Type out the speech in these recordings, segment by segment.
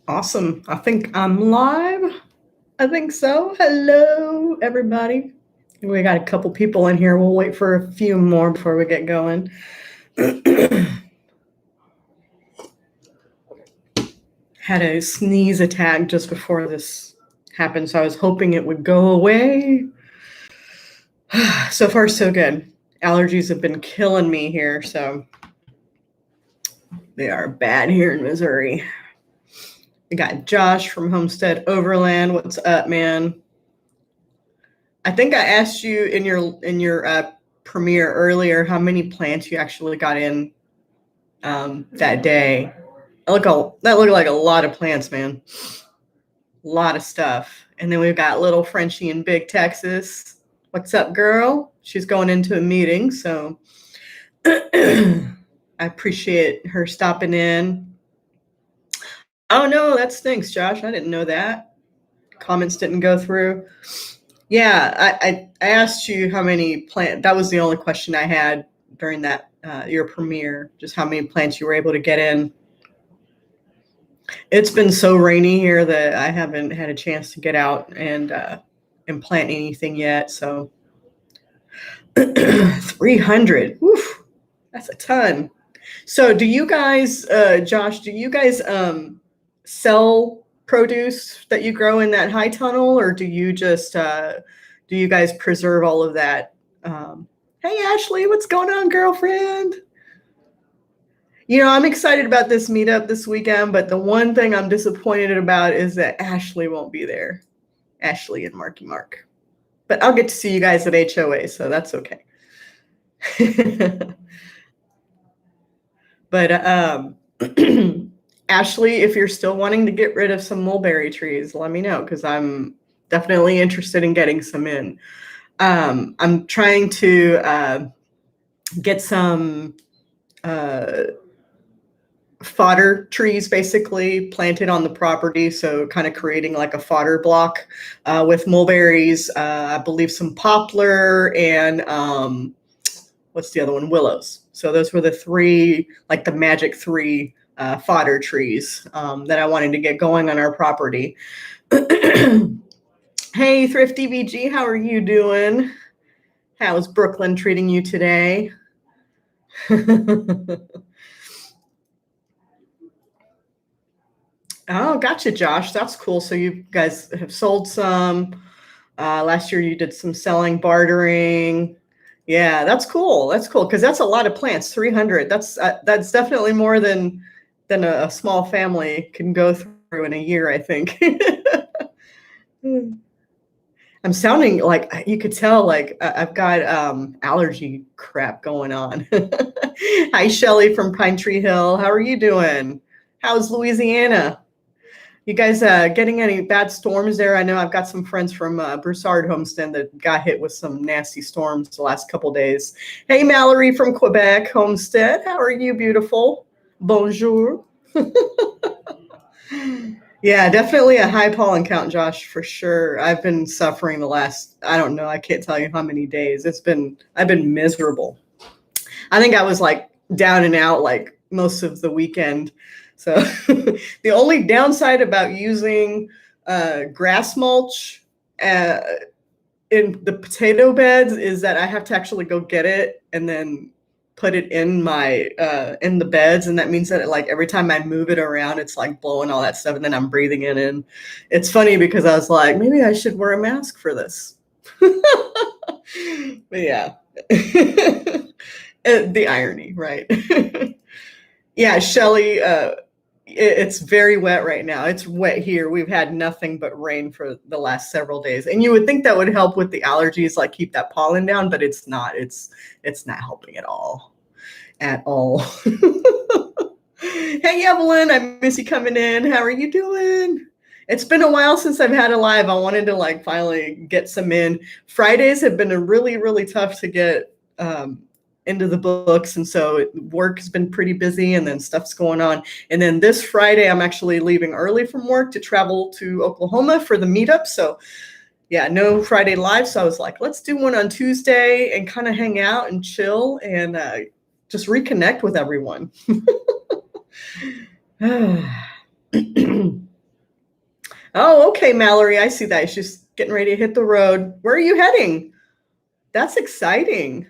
Awesome. I think I'm live. I think so. Hello, everybody. We got a couple people in here. We'll wait for a few more before we get going. Had a sneeze attack just before this happened, so I was hoping it would go away. So far, so good. Allergies have been killing me here, so they are bad here in Missouri. We got Josh from Homestead Overland. What's up, man? I think I asked you in your premiere earlier how many plants you actually got in that day. That looked like a lot of plants, man. A lot of stuff. And then we've got little Frenchie in Big Texas. What's up, girl? She's going into a meeting, so I appreciate her stopping in. Oh no, that stinks, Josh. I didn't know that. Comments didn't go through. Yeah, I asked you how many plants. That was the only question I had during that your premiere. Just how many plants you were able to get in. It's been so rainy here that I haven't had a chance to get out and plant anything yet. So 300. Oof, that's a ton. So do you guys, Josh? Do you guys sell produce that you grow in that high tunnel, or do you just do you guys preserve all of that? Hey, Ashley, what's going on, girlfriend? I'm excited about this meetup this weekend, but the one thing I'm disappointed about is that Ashley won't be there. Ashley and Marky Mark. But I'll get to see you guys at HOA, so that's okay. But Ashley, if you're still wanting to get rid of some mulberry trees, let me know because I'm definitely interested in getting some in. I'm trying to get some fodder trees basically planted on the property, so kind of creating like a fodder block with mulberries, I believe some poplar, and what's the other one? Willows. So those were the three, like the magic three fodder trees that I wanted to get going on our property. Hey, Thrifty VG, how are you doing? How's Brooklyn treating you today? Oh, gotcha, Josh. That's cool. So you guys have sold some. Last year you did some selling, bartering. Yeah, that's cool. That's cool because that's a lot of plants. 300. That's definitely more than a small family can go through in a year, I think. I'm sounding like you could tell like I've got allergy crap going on. Hi, Shelly from Pine Tree Hill. How are you doing? How's Louisiana? You guys getting any bad storms there? I know I've got some friends from Broussard Homestead that got hit with some nasty storms the last couple days. Hey, Mallory from Quebec Homestead. How are you, beautiful? Bonjour. Yeah, definitely a high pollen count, Josh, for sure. I've been suffering the last, I don't know, I can't tell you how many days. I've been miserable. I think I was like down and out like most of the weekend. So the only downside about using grass mulch in the potato beds is that I have to actually go get it and then put it in my in the beds, and that means that like every time I move it around, it's like blowing all that stuff, and then I'm breathing it in. It's funny because I was like, maybe I should wear a mask for this. But yeah. The irony, right? Yeah, Shelly, it's very wet right now. It's wet here. We've had nothing but rain for the last several days. And you would think that would help with the allergies, like keep that pollen down, but it's not. It's not helping at all. At all. Hey, Evelyn, I miss you coming in. How are you doing? It's been a while since I've had a live. I wanted to like finally get some in. Fridays have been really, really tough to get into the books, and so work has been pretty busy, and then stuff's going on. And then this Friday, I'm actually leaving early from work to travel to Oklahoma for the meetup. So yeah, no Friday live. So I was like, let's do one on Tuesday and kind of hang out and chill and just reconnect with everyone. Oh, okay, Mallory. I see that. She's getting ready to hit the road. Where are you heading? That's exciting.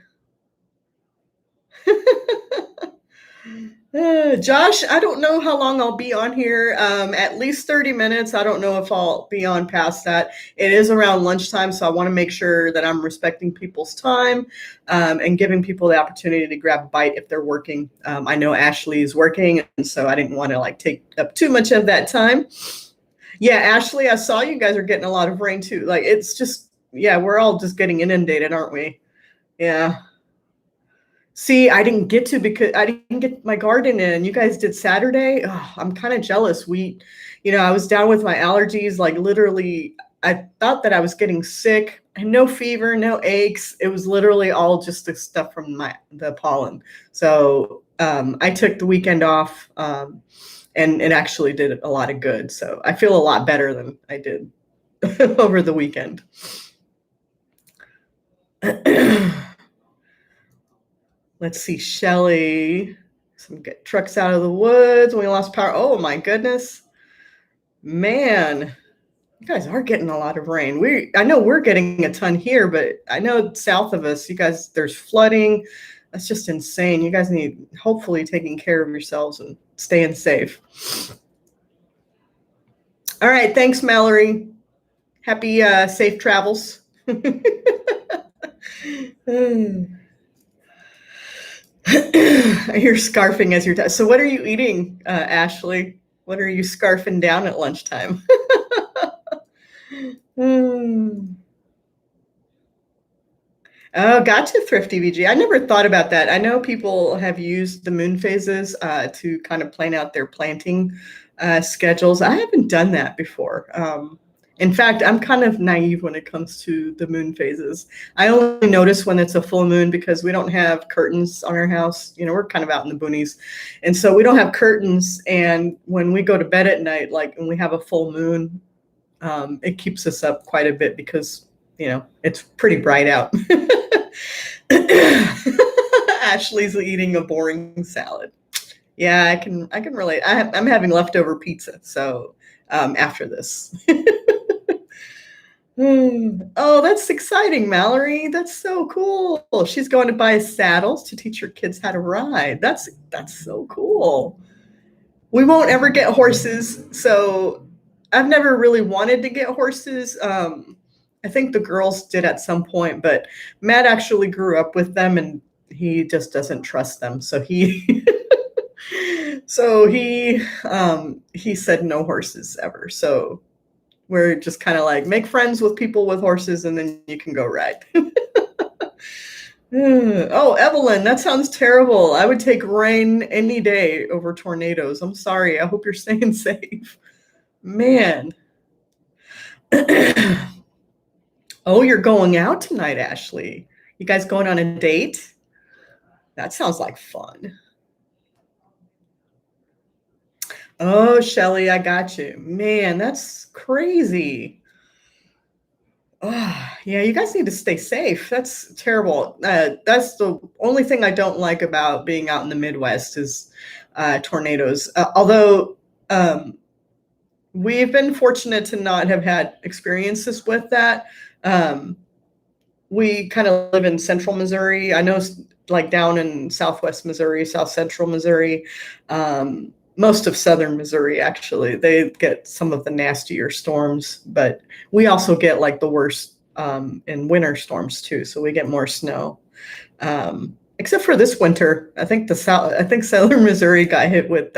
Josh, I don't know how long I'll be on here. At least 30 minutes. I don't know if I'll be on past that. It is around lunchtime, so I want to make sure that I'm respecting people's time and giving people the opportunity to grab a bite if they're working. I know Ashley is working, and so I didn't want to like take up too much of that time. Yeah, Ashley, I saw you guys are getting a lot of rain too. Like it's just, yeah, we're all just getting inundated, aren't we? Yeah. See, I didn't get to because I didn't get my garden in. You guys did Saturday. Oh, I'm kind of jealous. I was down with my allergies. Like literally, I thought that I was getting sick. And no fever, no aches. It was literally all just the stuff from the pollen. So I took the weekend off, and it actually did a lot of good. So I feel a lot better than I did over the weekend. Let's see, Shelly. Some get trucks out of the woods. We lost power. Oh my goodness. Man, you guys are getting a lot of rain. I know we're getting a ton here, but I know south of us, you guys, there's flooding. That's just insane. You guys need hopefully taking care of yourselves and staying safe. All right, thanks, Mallory. Happy safe travels. I hear scarfing as you're so what are you eating, Ashley? What are you scarfing down at lunchtime? Mm. Oh, gotcha, Thrifty VG. I never thought about that. I know people have used the moon phases to kind of plan out their planting schedules. I haven't done that before. In fact, I'm kind of naive when it comes to the moon phases. I only notice when it's a full moon because we don't have curtains on our house. We're kind of out in the boonies. And so we don't have curtains. And when we go to bed at night, like when we have a full moon, it keeps us up quite a bit because, it's pretty bright out. Ashley's eating a boring salad. Yeah, I can relate. I'm having leftover pizza, so after this. Oh, that's exciting, Mallory. That's so cool. She's going to buy saddles to teach her kids how to ride. That's so cool. We won't ever get horses, so I've never really wanted to get horses. I think the girls did at some point, but Matt actually grew up with them and he just doesn't trust them. So he he said no horses ever. So we're just kind of like make friends with people with horses and then you can go ride. Oh, Evelyn, that sounds terrible. I would take rain any day over tornadoes. I'm sorry. I hope you're staying safe. Man. Oh, you're going out tonight, Ashley. You guys going on a date? That sounds like fun. Oh, Shelly, I got you. Man, that's crazy. Oh, yeah, you guys need to stay safe. That's terrible. That's the only thing I don't like about being out in the Midwest is tornadoes. Although we've been fortunate to not have had experiences with that. We kind of live in central Missouri. I know like down in southwest Missouri, south central Missouri, most of southern Missouri, actually, they get some of the nastier storms, but we also get like the worst in winter storms too. So we get more snow. Except for this winter, I think southern Missouri got hit with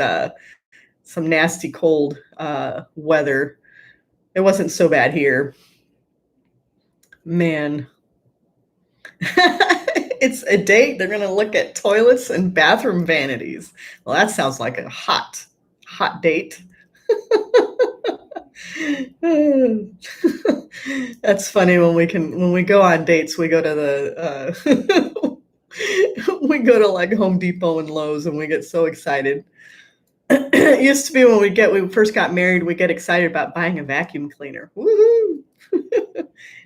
some nasty cold weather. It wasn't so bad here. Man. It's a date. They're going to look at toilets and bathroom vanities. Well, that sounds like a hot date. That's funny when we go on dates, we go to we go to like Home Depot and Lowe's and we get so excited. It used to be when we first got married, we get excited about buying a vacuum cleaner. Woohoo!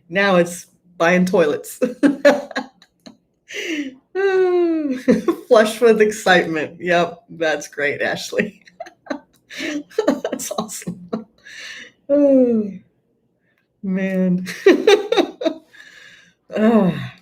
Now it's buying toilets. Flush with excitement. Yep, that's great, Ashley. That's awesome. Oh, man. Ah,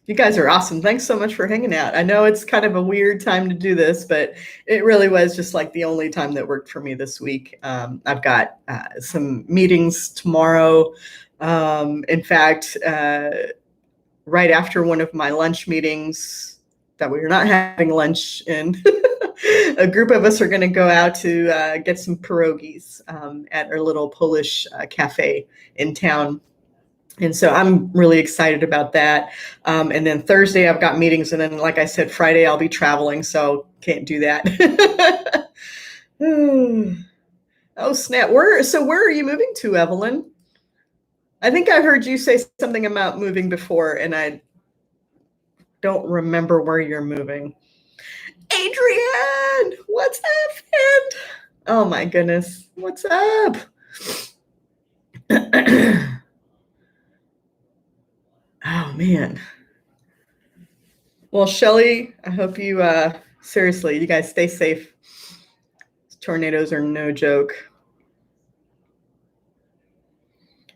you guys are awesome. Thanks so much for hanging out. I know it's kind of a weird time to do this, but it really was just like the only time that worked for me this week. I've got some meetings tomorrow. In fact, right after one of my lunch meetings that we are not having lunch in, a group of us are going to go out to get some pierogies at our little Polish cafe in town. And so I'm really excited about that. And then Thursday I've got meetings, and then, like I said, Friday I'll be traveling, so can't do that. Oh snap! Where are you moving to, Evelyn? I think I heard you say something about moving before, and I don't remember where you're moving. Adrian, what's up, friend? Oh my goodness, what's up? Oh man. Well, Shelly, I hope you seriously, you guys stay safe. Tornadoes are no joke.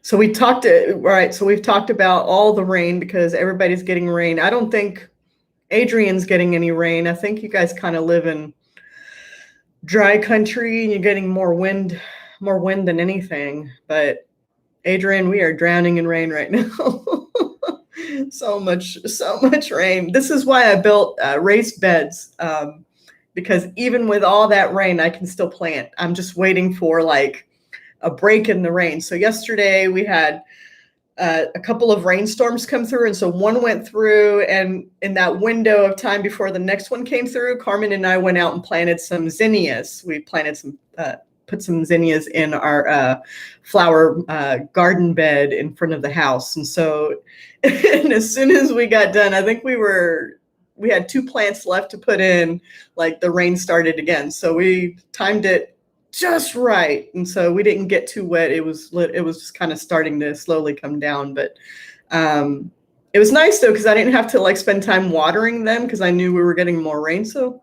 So we talked right, so we've talked about all the rain because everybody's getting rain. I don't think Adrian's getting any rain. I think you guys kind of live in dry country and you're getting more wind than anything. But Adrian, we are drowning in rain right now. so much rain. This is why I built raised beds, because even with all that rain, I can still plant. I'm just waiting for like a break in the rain. So yesterday we had a couple of rainstorms come through, and so one went through, and in that window of time before the next one came through, Carmen and I went out and planted some zinnias. We planted some put some zinnias in our flower garden bed in front of the house. And so and as soon as we got done, I think we had 2 plants left to put in, like the rain started again. So we timed it just right. And so we didn't get too wet. It was just kind of starting to slowly come down. But it was nice though, because I didn't have to like spend time watering them because I knew we were getting more rain. So,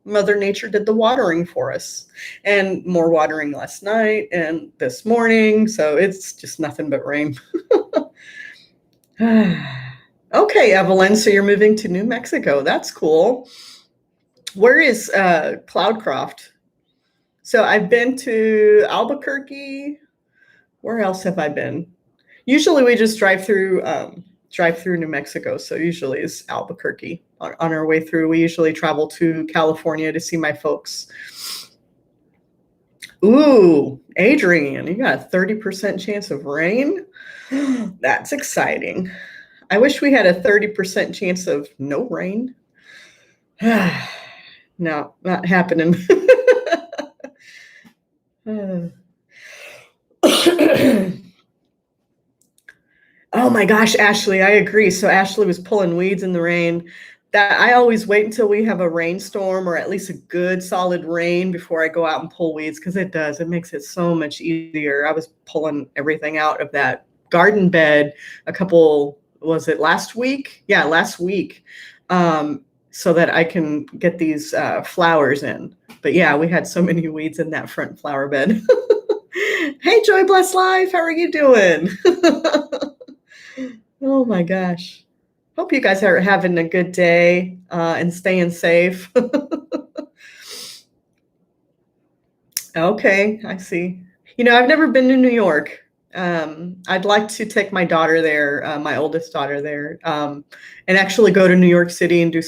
Mother Nature did the watering for us, and more watering last night and this morning. So it's just nothing but rain. Okay, Evelyn. So you're moving to New Mexico. That's cool. Where is Cloudcroft? So I've been to Albuquerque. Where else have I been? Usually we just drive through New Mexico. So usually it's Albuquerque. On our way through, we usually travel to California to see my folks. Ooh, Adrian, you got a 30% chance of rain? That's exciting. I wish we had a 30% chance of no rain. No, not happening. Oh my gosh, Ashley, I agree. So Ashley was pulling weeds in the rain. That I always wait until we have a rainstorm or at least a good solid rain before I go out and pull weeds, because it makes it so much easier. I was pulling everything out of that garden bed was it last week? Yeah, last week. So that I can get these flowers in. But yeah, we had so many weeds in that front flower bed. Hey, Joy Bless Life, how are you doing? Oh my gosh. Hope you guys are having a good day and staying safe. Okay, I see. I've never been to New York. I'd like to take my daughter there, my oldest daughter there, and actually go to New York City and do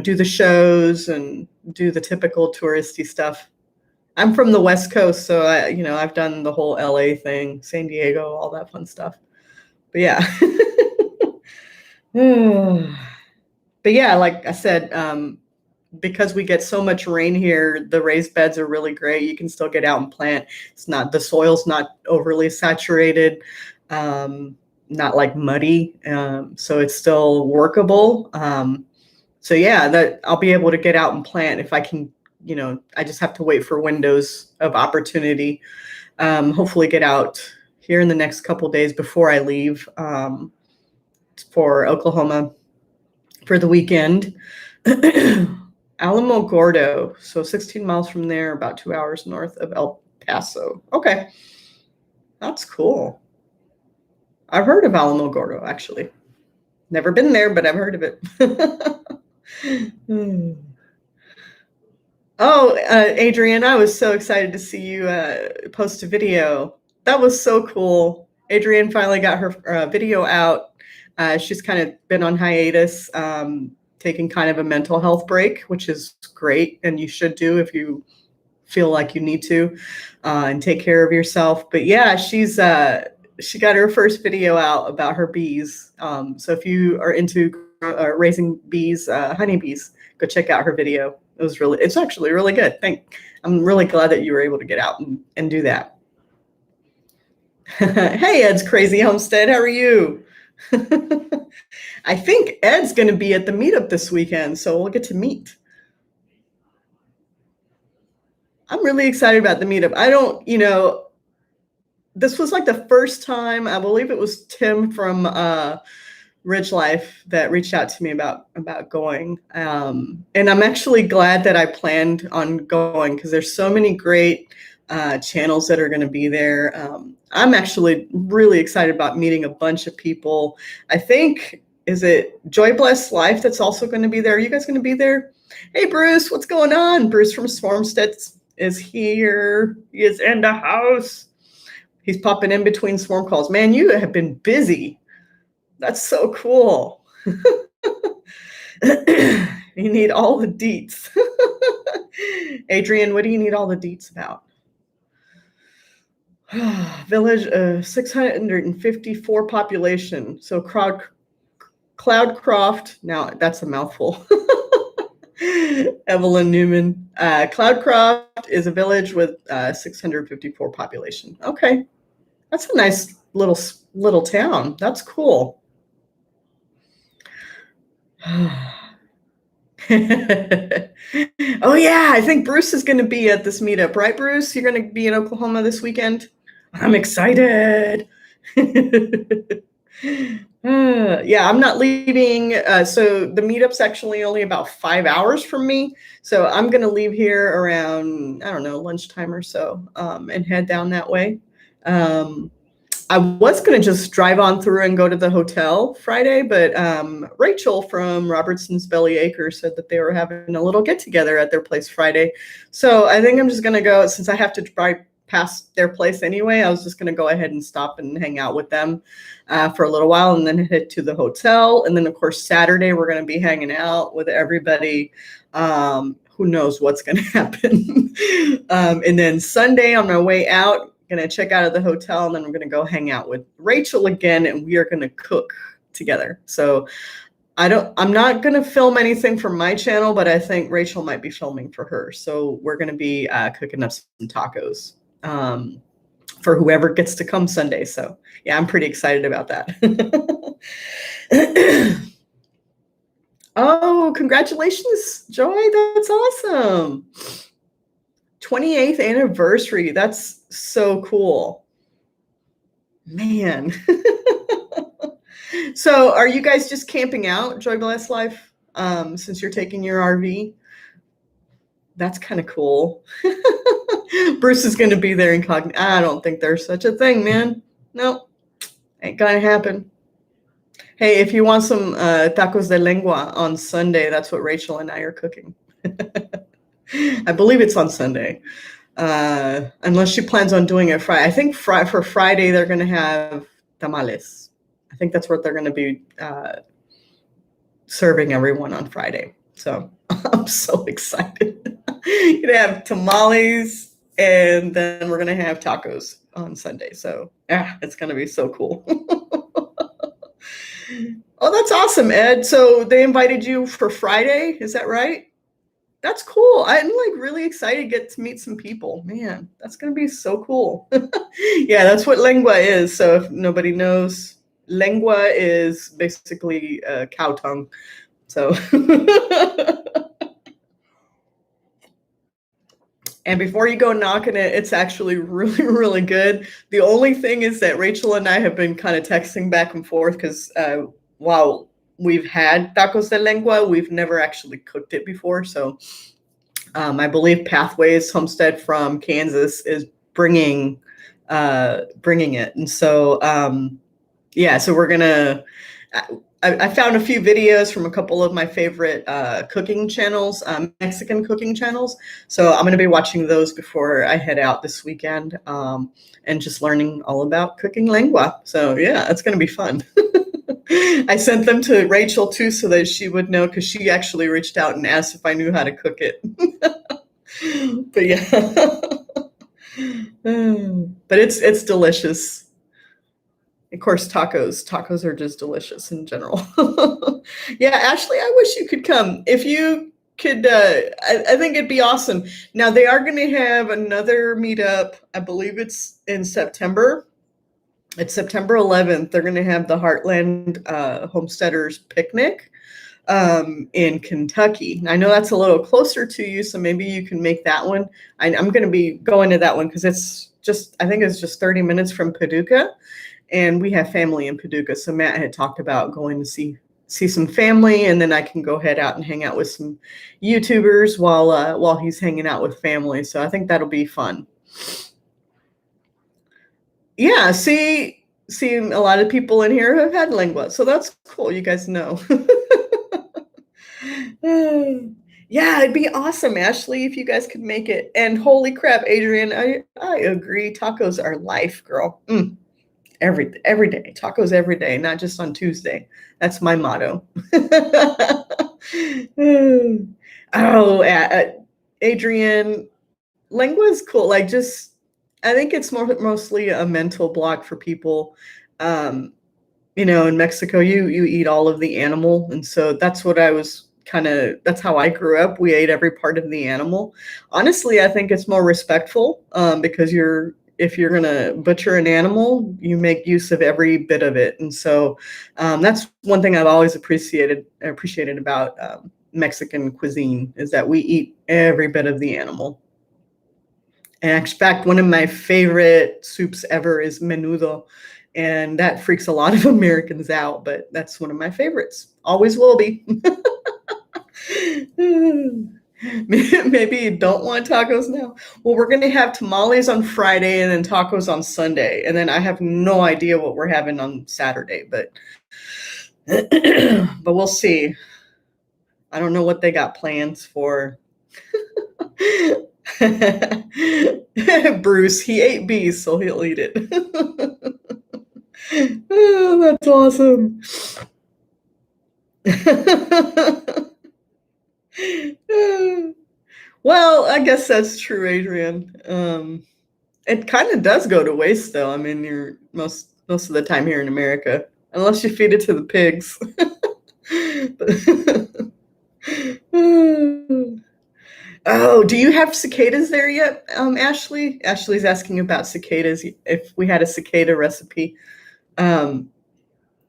do the shows and do the typical touristy stuff. I'm from the West Coast, so I've done the whole LA thing, San Diego, all that fun stuff. But yeah. But yeah, like I said, because we get so much rain here, the raised beds are really great. You can still get out and plant. The soil's not overly saturated, not like muddy. So it's still workable. So yeah, that I'll be able to get out and plant if I can. I just have to wait for windows of opportunity. Hopefully get out here in the next couple days before I leave for Oklahoma for the weekend. Alamogordo. So 16 miles from there, about 2 hours north of El Paso. Okay. That's cool. I've heard of Alamogordo, actually. Never been there, but I've heard of it. Oh, Adrienne, I was so excited to see you post a video. That was so cool. Adrienne finally got her video out. She's kind of been on hiatus, taking kind of a mental health break, which is great, and you should do if you feel like you need to, and take care of yourself. But yeah, she got her first video out about her bees. So if you are into raising bees, honeybees, go check out her video. It's actually really good. I'm really glad that you were able to get out and do that. Hey, Ed's Crazy Homestead. How are you? I think Ed's going to be at the meetup this weekend, so we'll get to meet. I'm really excited about the meetup. This was like the first time, I believe it was Tim from Ridge Life that reached out to me about going. And I'm actually glad that I planned on going because there's so many great channels that are going to be there. I'm actually really excited about meeting a bunch of people. I think, is it Joy Bless Life that's also going to be there? Are you guys going to be there? Hey, Bruce, what's going on? Bruce from Homestead is here. He is in the house. He's popping in between swarm calls. Man, you have been busy. That's so cool. You need all the deets. Adrienne, what do you need all the deets about? Village 654 population. So Cloudcroft, now that's a mouthful. Evelyn Newman. Cloudcroft is a village with 654 population. Okay. That's a nice little town. That's cool. Oh yeah, I think Bruce is going to be at this meetup, right, Bruce? You're going to be in Oklahoma this weekend? I'm excited. Yeah, I'm not leaving. So the meetup's actually only about 5 hours from me. So I'm going to leave here around, I don't know, lunchtime or so, and head down that way. I was going to just drive on through and go to the hotel Friday, but Rachel from Robertson's Belly Acres said that they were having a little get together at their place Friday. So I think I'm just going to go, since I have to drive past their place anyway. I was just going to go ahead and stop and hang out with them for a little while and then head to the hotel. And then, of course, Saturday, we're going to be hanging out with everybody. Who knows what's going to happen. And then Sunday, on my way out, going to check out of the hotel, and then we're going to go hang out with Rachel again, and we are going to cook together. So I'm not going to film anything for my channel, but I think Rachel might be filming for her. So we're going to be cooking up some tacos for whoever gets to come Sunday. So yeah, I'm pretty excited about that. Oh, congratulations, Joy. That's awesome. 28th anniversary. That's so cool. Man. So are you guys just camping out, Joy Bless Life, since you're taking your RV? That's kind of cool. Bruce is going to be there incognito. I don't think there's such a thing, man. Nope. Ain't going to happen. Hey, if you want some tacos de lengua on Sunday, that's what Rachel and I are cooking. I believe it's on Sunday. Unless she plans on doing it Friday. I think for Friday, they're going to have tamales. I think that's what they're going to be serving everyone on Friday. So I'm so excited. You're going to have tamales, and then we're going to have tacos on Sunday. So yeah, it's going to be so cool. Oh, that's awesome, Ed. So they invited you for Friday. Is that right? That's cool. I'm like really excited to get to meet some people. Man, that's going to be so cool. Yeah, that's what lengua is. So if nobody knows, lengua is basically cow tongue. So, and before you go knocking it, it's actually really, really good. The only thing is that Rachel and I have been kind of texting back and forth because while we've had tacos de lengua. We've never actually cooked it before. So I believe Pathways Homestead from Kansas is bringing it. And so, yeah, so we're gonna. I found a few videos from a couple of my favorite cooking channels, Mexican cooking channels. So I'm going to be watching those before I head out this weekend, and just learning all about cooking lengua. So yeah, it's going to be fun. I sent them to Rachel too, so that she would know, because she actually reached out and asked if I knew how to cook it. But yeah, but it's delicious. Of course, tacos are just delicious in general. Yeah, Ashley, I wish you could come. If you could, I think it'd be awesome. Now they are going to have another meetup. I believe it's in September. It's September 11th. They're going to have the Heartland Homesteaders Picnic in Kentucky. I know that's a little closer to you, so maybe you can make that one. I'm going to be going to that one because I think it's just 30 minutes from Paducah. And we have family in Paducah. So Matt had talked about going to see some family, and then I can go head out and hang out with some YouTubers while he's hanging out with family. So I think that'll be fun. Yeah, see a lot of people in here have had lengua. So that's cool. You guys know. Yeah, it'd be awesome, Ashley, if you guys could make it. And holy crap, Adrian, I agree. Tacos are life, girl. Every day, tacos every day, not just on Tuesday. That's my motto. Adrian, lengua is cool. Like, just, I think it's mostly a mental block for people. In Mexico, you eat all of the animal, and so that's what that's how I grew up. We ate every part of the animal. Honestly, I think it's more respectful, because if you're going to butcher an animal, you make use of every bit of it. And so that's one thing I've always appreciated about Mexican cuisine, is that we eat every bit of the animal. And in fact, one of my favorite soups ever is menudo. And that freaks a lot of Americans out, but that's one of my favorites. Always will be. Maybe you don't want tacos now. Well, we're going to have tamales on Friday and then tacos on Sunday. And then I have no idea what we're having on Saturday, but we'll see. I don't know what they got plans for. Bruce, he ate bees, so he'll eat it. Oh, that's awesome. Well, I guess that's true, Adrian. It kind of does go to waste, though. I mean, you're most of the time here in America, unless you feed it to the pigs. Oh, do you have cicadas there yet, Ashley? Ashley's asking about cicadas, if we had a cicada recipe.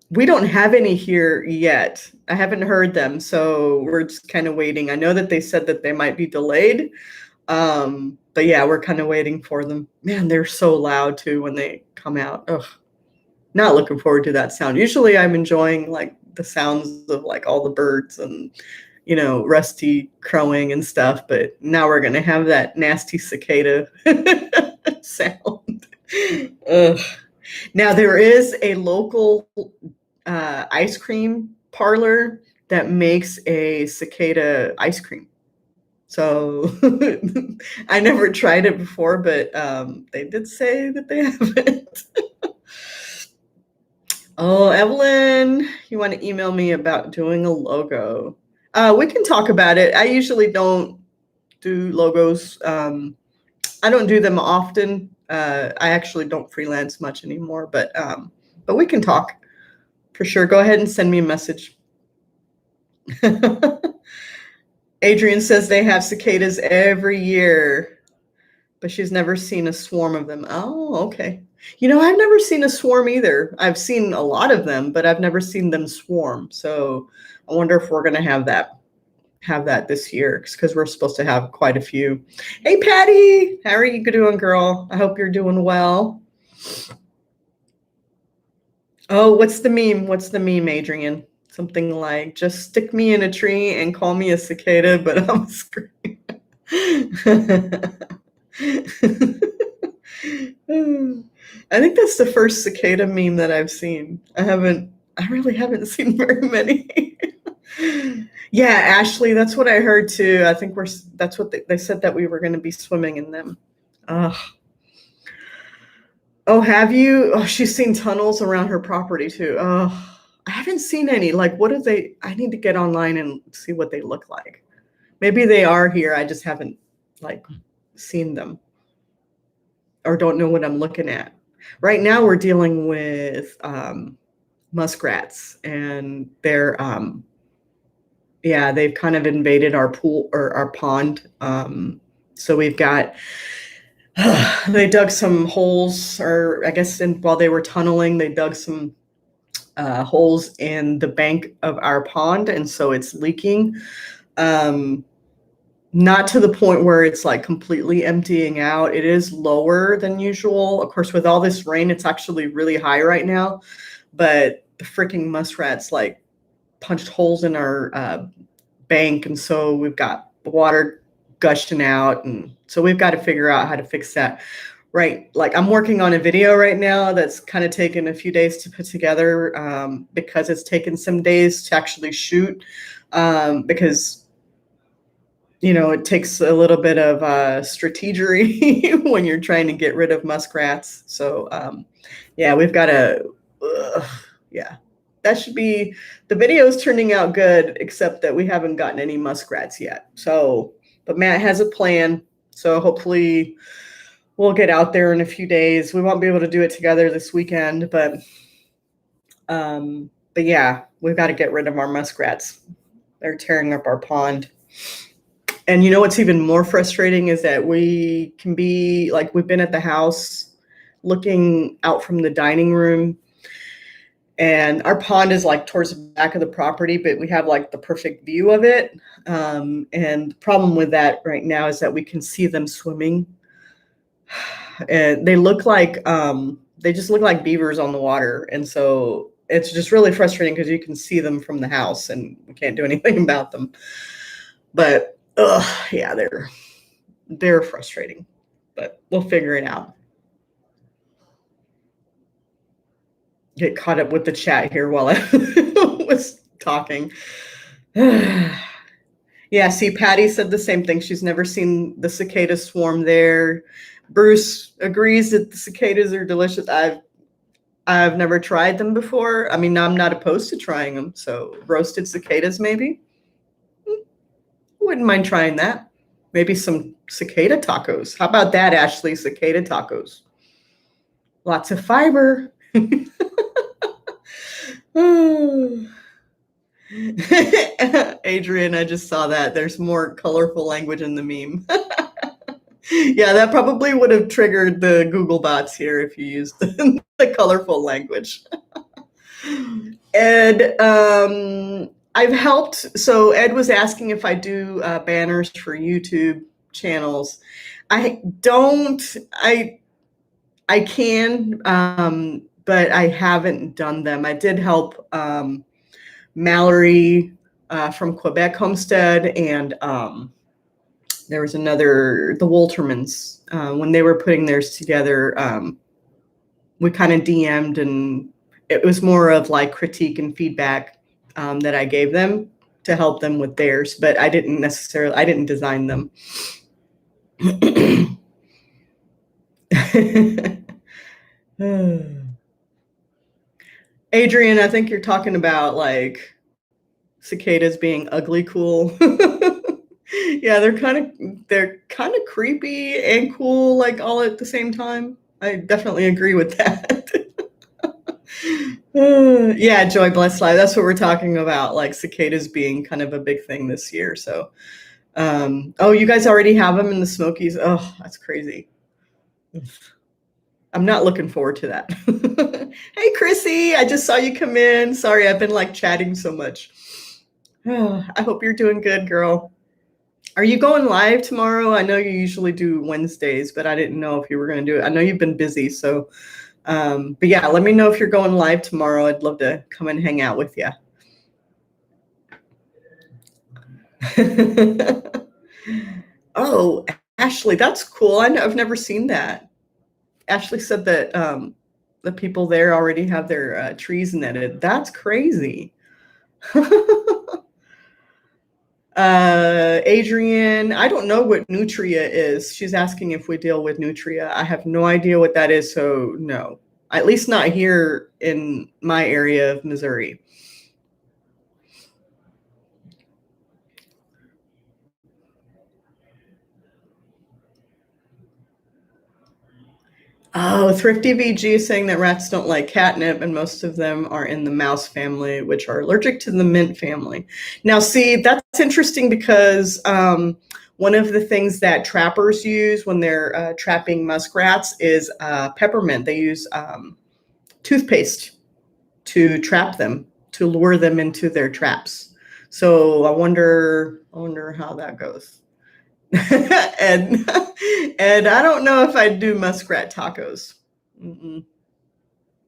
We don't have any here yet. I haven't heard them, so we're just kind of waiting. I know that they said that they might be delayed, but yeah, we're kind of waiting for them. Man, they're so loud too when they come out. Ugh, not looking forward to that sound. Usually I'm enjoying like the sounds of like all the birds and Rusty crowing and stuff, but now we're gonna have that nasty cicada sound. Ugh. Now there is a local ice cream parlor that makes a cicada ice cream. So I never tried it before, but they did say that they have it. Oh, Evelyn, you want to email me about doing a logo? We can talk about it. I usually don't do logos. I don't do them often. I actually don't freelance much anymore, but we can talk for sure. Go ahead and send me a message. Adrian says they have cicadas every year, but she's never seen a swarm of them. Oh, okay. I've never seen a swarm either. I've seen a lot of them, but I've never seen them swarm. So I wonder if we're going to have that this year, because we're supposed to have quite a few. Hey, Patty, how are you doing, girl? I hope you're doing well. Oh, what's the meme? Adrian? Something like, just stick me in a tree and call me a cicada, but I'm screaming. I think that's the first cicada meme that I've seen. I really haven't seen very many. Yeah, Ashley, that's what I heard too. I think that's what they said, that we were going to be swimming in them. Ugh. Oh, have you? Oh, she's seen tunnels around her property too. Oh, I haven't seen any. Like, what are they? I need to get online and see what they look like. Maybe they are here. I just haven't like seen them or don't know what I'm looking at. Right now, we're dealing with muskrats, and they've kind of invaded our pool or our pond. So we've got they dug some holes, or I guess while they were tunneling, they dug some holes in the bank of our pond, and so it's leaking. Not to the point where it's like completely emptying out. It is lower than usual. Of course, with all this rain, it's actually really high right now. But the freaking muskrats like punched holes in our bank, and so we've got water gushing out, and so we've got to figure out how to fix that. Right, like I'm working on a video right now that's kind of taken a few days to put together, because it's taken some days to actually shoot, because it takes a little bit of strategery when you're trying to get rid of muskrats. So we've got to, that should be, the video is turning out good, except that we haven't gotten any muskrats yet. So, but Matt has a plan. So hopefully we'll get out there in a few days. We won't be able to do it together this weekend, but yeah, we've got to get rid of our muskrats. They're tearing up our pond. And what's even more frustrating is that we can be like, we've been at the house looking out from the dining room, and our pond is like towards the back of the property, but we have like the perfect view of it. And the problem with that right now is that we can see them swimming, and they look like they just look like beavers on the water. And so it's just really frustrating because you can see them from the house and we can't do anything about them. But yeah, they're frustrating, but we'll figure it out. Get caught up with the chat here while I was talking. Yeah, see, Patty said the same thing. She's never seen the cicada swarm there. Bruce agrees that the cicadas are delicious. I've never tried them before. I mean, I'm not opposed to trying them. So roasted cicadas, maybe. Wouldn't mind trying that. Maybe some cicada tacos. How about that, Ashley? Cicada tacos. Lots of fiber. Adrian, I just saw that. There's more colorful language in the meme. Yeah, that probably would have triggered the Google bots here if you used the colorful language. Ed, I've helped. So Ed was asking if I do banners for YouTube channels. I don't. I can, but I haven't done them. I did help Mallory from Quebec Homestead, and there was the Woltermans. When they were putting theirs together, we kind of DM'd, and it was more of like critique and feedback that I gave them to help them with theirs, but I didn't design them. Adrian, I think you're talking about like cicadas being ugly cool. Yeah, they're kind of creepy and cool, like all at the same time. I definitely agree with that. Yeah, Joy Bless Life. That's what we're talking about, like cicadas being kind of a big thing this year. So, you guys already have them in the Smokies. Oh, that's crazy. I'm not looking forward to that. Hey, Chrissy, I just saw you come in. Sorry, I've been like chatting so much. I hope you're doing good, girl. Are you going live tomorrow? I know you usually do Wednesdays, but I didn't know if you were going to do it. I know you've been busy, so but yeah, let me know if you're going live tomorrow. I'd love to come and hang out with you. Oh, Ashley, that's cool. I've never seen that. Ashley said that the people there already have their trees netted. That's crazy. Adrian, I don't know what nutria is. She's asking if we deal with nutria. I have no idea what that is, so no. At least not here in my area of Missouri. Oh, Thrifty VG is saying that rats don't like catnip, and most of them are in the mouse family, which are allergic to the mint family. Now, see, that's interesting because one of the things that trappers use when they're trapping muskrats is peppermint. They use toothpaste to trap them, to lure them into their traps. So I wonder how that goes. and and I don't know if I'd do muskrat tacos. Mm-mm.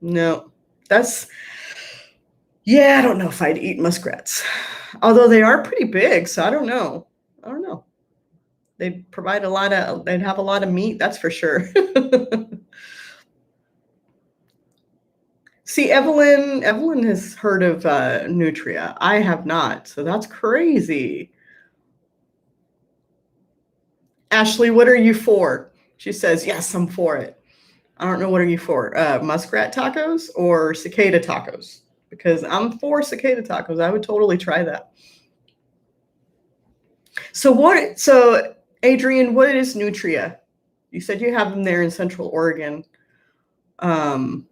No, that's yeah. I don't know if I'd eat muskrats, although they are pretty big. So I don't know. I don't know. They'd provide a lot of. They'd have a lot of meat. That's for sure. See, Evelyn has heard of nutria. I have not. So that's crazy. Ashley, what are you for? She says, yes, I'm for it. I don't know, what are you for? Muskrat tacos or cicada tacos? Because I'm for cicada tacos. I would totally try that. So Adrian, what is nutria? You said you have them there in Central Oregon. Um,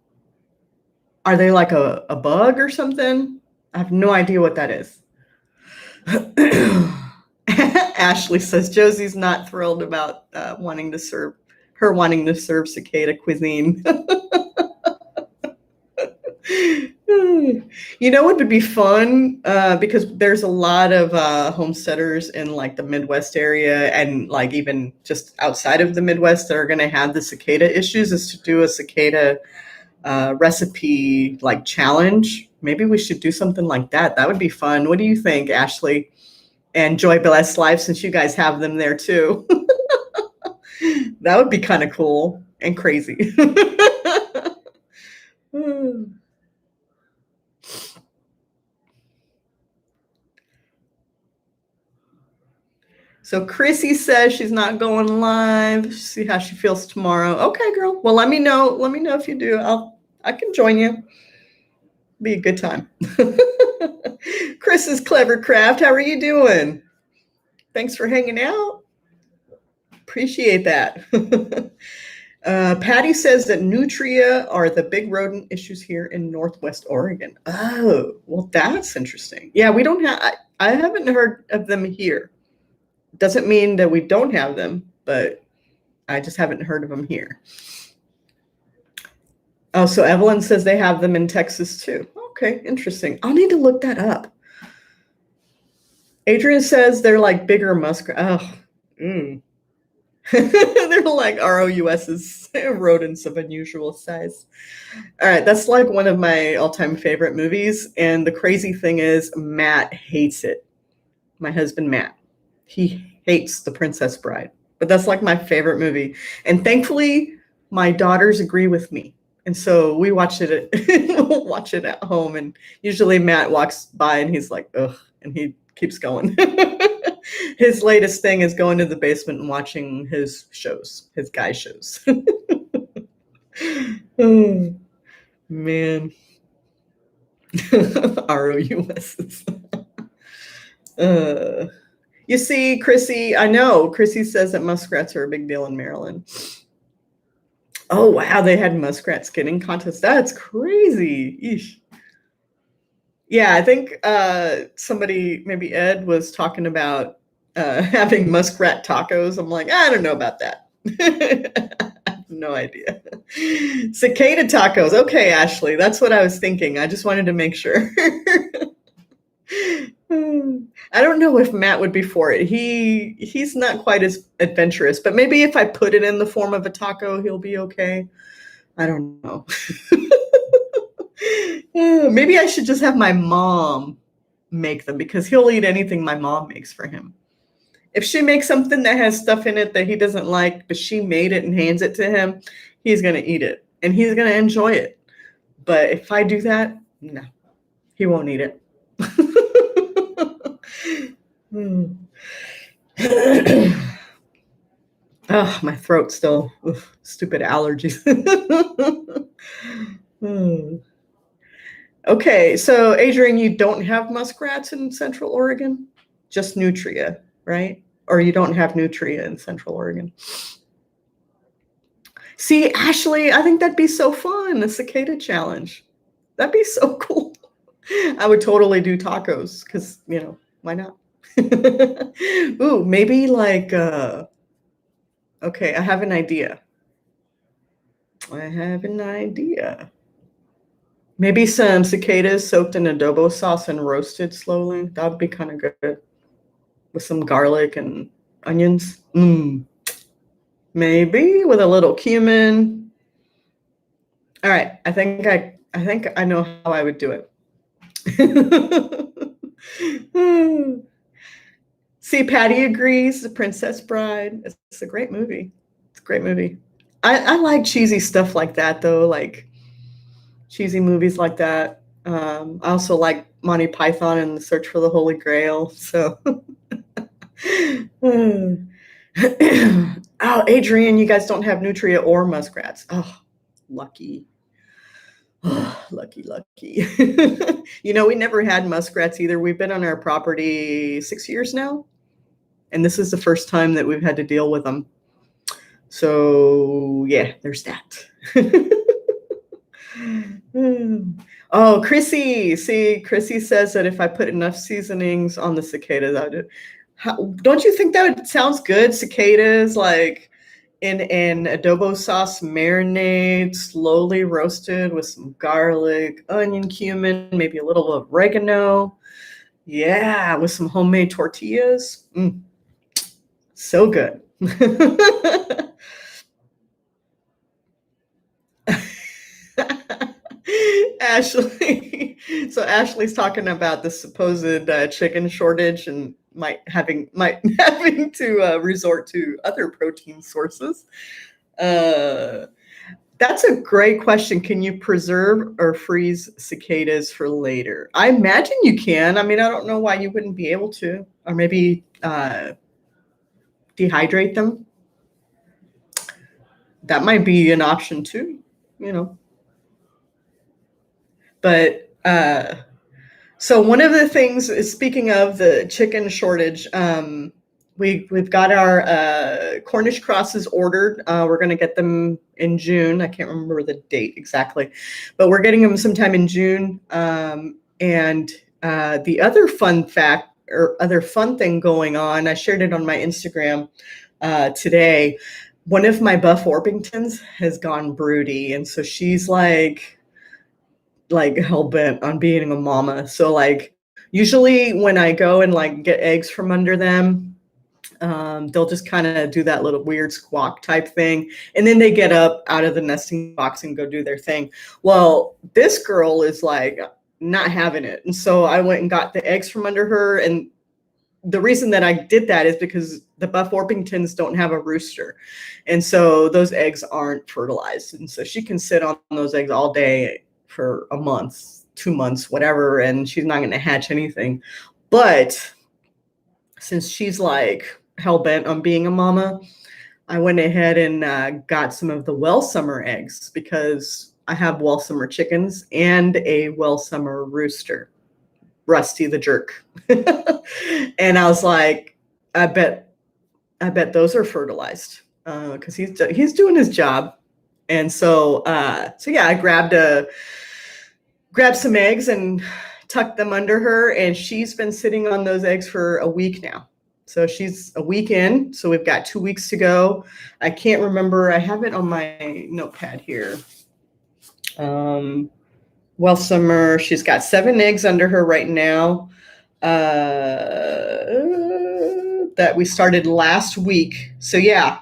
are they like a bug or something? I have no idea what that is. Ashley says Josie's not thrilled about wanting to serve cicada cuisine. You know what would be fun? Because there's a lot of homesteaders in like the Midwest area and like even just outside of the Midwest that are going to have the cicada issues, is to do a cicada recipe like challenge. Maybe we should do something like that. That would be fun. What do you think, Ashley? And Joy Blessed Life, since you guys have them there too. That would be kind of cool and crazy. So Chrissy says she's not going live. See how she feels tomorrow. Okay, girl. Well, let me know. Let me know if you do. I can join you. Be a good time. Chris's Clever Craft. How are you doing? Thanks for hanging out. Appreciate that. Patty says that nutria are the big rodent issues here in Northwest Oregon. Oh, well, that's interesting. Yeah, we don't have. I haven't heard of them here. Doesn't mean that we don't have them, but I just haven't heard of them here. Oh, so Evelyn says they have them in Texas too. Okay, interesting. I'll need to look that up. Adrian says they're like bigger muskrat. Oh, they're like ROUS's, rodents of unusual size. All right, that's like one of my all-time favorite movies. And the crazy thing is, Matt hates it. My husband, Matt. He hates The Princess Bride. But that's like my favorite movie. And thankfully, my daughters agree with me. And so we watch it at home. And usually Matt walks by and he's like, ugh, and he keeps going. His latest thing is going to the basement and watching his shows, his guy shows. Oh, man. ROUS. You see, Chrissy, I know. Chrissy says that muskrats are a big deal in Maryland. Oh, wow. They had muskrat skinning contests. That's crazy. Eesh. Yeah, I think somebody, maybe Ed, was talking about having muskrat tacos. I'm like, I don't know about that. I have no idea. Cicada tacos. Okay, Ashley, that's what I was thinking. I just wanted to make sure. I don't know if Matt would be for it. He's not quite as adventurous, but maybe if I put it in the form of a taco, he'll be okay. I don't know. Maybe I should just have my mom make them because he'll eat anything my mom makes for him. If she makes something that has stuff in it that he doesn't like, but she made it and hands it to him, he's going to eat it and he's going to enjoy it. But if I do that, no, he won't eat it. Oh, my throat still. Oof, stupid allergies. Okay, so Adrian, you don't have muskrats in Central Oregon? Just nutria, right? Or you don't have nutria in Central Oregon? See, Ashley, I think that'd be so fun, a cicada challenge. That'd be so cool. I would totally do tacos because, why not? Ooh, maybe like, okay, I have an idea. Maybe some cicadas soaked in adobo sauce and roasted slowly. That would be kind of good with some garlic and onions. Maybe with a little cumin. All right, I think I know how I would do it. See, Patty agrees. The Princess Bride. It's a great movie. It's a great movie. I like cheesy stuff like that, though, like cheesy movies like that. I also like Monty Python and the Search for the Holy Grail. So, oh, Adrian, you guys don't have nutria or muskrats. Oh, lucky. Oh, lucky. We never had muskrats either. We've been on our property 6 years now, and this is the first time that we've had to deal with them. So, yeah, there's that. Oh, Chrissy. See, Chrissy says that if I put enough seasonings on the cicadas, I would. Don't you think that sounds good? Cicadas, like in an adobo sauce marinade, slowly roasted with some garlic, onion, cumin, maybe a little oregano. Yeah, with some homemade tortillas. So good. Ashley. So Ashley's talking about the supposed chicken shortage and might having to resort to other protein sources. That's a great question. Can you preserve or freeze cicadas for later? I imagine you can. I mean, I don't know why you wouldn't be able to, or maybe dehydrate them. That might be an option too, But so one of the things is, speaking of the chicken shortage, we've got our Cornish crosses ordered. We're going to get them in June. I can't remember the date exactly, but we're getting them sometime in June. And the other fun fact or other fun thing going on, I shared it on my Instagram today. One of my Buff Orpingtons has gone broody, and so she's like hell-bent on being a mama. So like usually when I go and like get eggs from under them, they'll just kind of do that little weird squawk type thing, and then they get up out of the nesting box and go do their thing. Well, this girl is like not having it, and so I went and got the eggs from under her. And the reason that I did that is because the Buff Orpingtons don't have a rooster, and so those eggs aren't fertilized, and so she can sit on those eggs all day for a month, 2 months, whatever, and she's not going to hatch anything. But since she's like hell-bent on being a mama, I went ahead and got some of the well summer eggs, because I have well summer chickens and a well summer rooster, Rusty the jerk. And I was like, I bet those are fertilized, because he's doing his job. And so yeah, I grabbed some eggs and tucked them under her, and she's been sitting on those eggs for a week now. So she's a week in, so we've got 2 weeks to go. I can't remember. I have it on my notepad here. Well, summer, she's got 7 eggs under her right now, that we started last week. So yeah,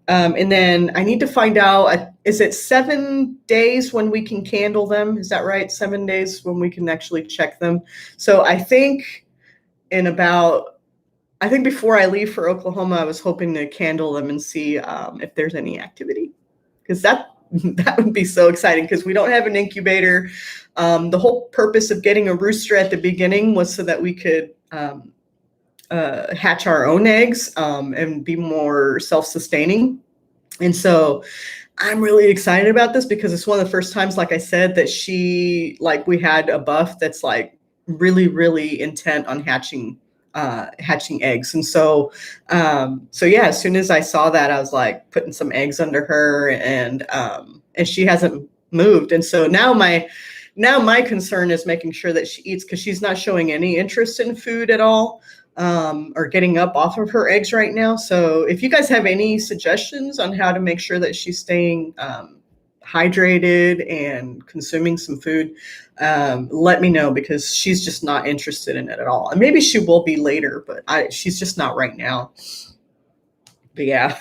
And then I need to find out, is it 7 days when we can candle them? Is that right? 7 days when we can actually check them. So I think before I leave for Oklahoma, I was hoping to candle them and see if there's any activity, because that would be so exciting, because we don't have an incubator. The whole purpose of getting a rooster at the beginning was so that we could hatch our own eggs and be more self-sustaining. And so I'm really excited about this, because it's one of the first times, like I said, that we had a buff that's like really, really intent on hatching eggs. And so yeah, as soon as I saw that, I was like putting some eggs under her, and she hasn't moved. And so now my concern is making sure that she eats, because she's not showing any interest in food at all, or getting up off of her eggs right now. So if you guys have any suggestions on how to make sure that she's staying hydrated and consuming some food, let me know, because she's just not interested in it at all. And maybe she will be later, but she's just not right now. But yeah.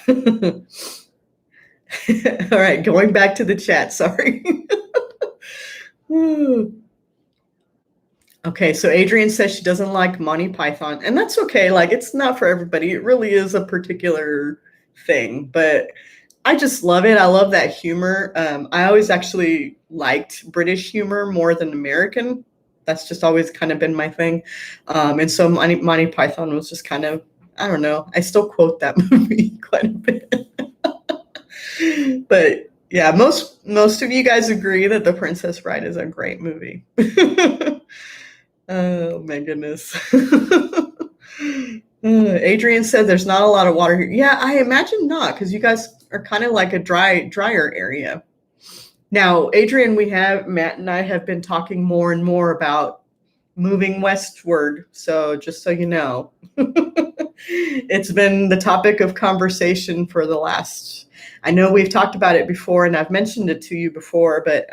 All right, going back to the chat, sorry. Okay, so Adrienne says she doesn't like Monty Python, and that's okay. Like, it's not for everybody. It really is a particular thing, but I just love it. I love that humor. I always actually liked British humor more than American. That's just always kind of been my thing. And so Monty Python was just kind of, I don't know. I still quote that movie quite a bit. But yeah, most of you guys agree that The Princess Bride is a great movie. Oh my goodness. Adrienne said there's not a lot of water here. Yeah, I imagine not, because you guys are kind of like a drier area. Now, Adrienne, Matt and I have been talking more and more about moving westward. So just so you know, it's been the topic of conversation for the last, I know we've talked about it before, and I've mentioned it to you before, but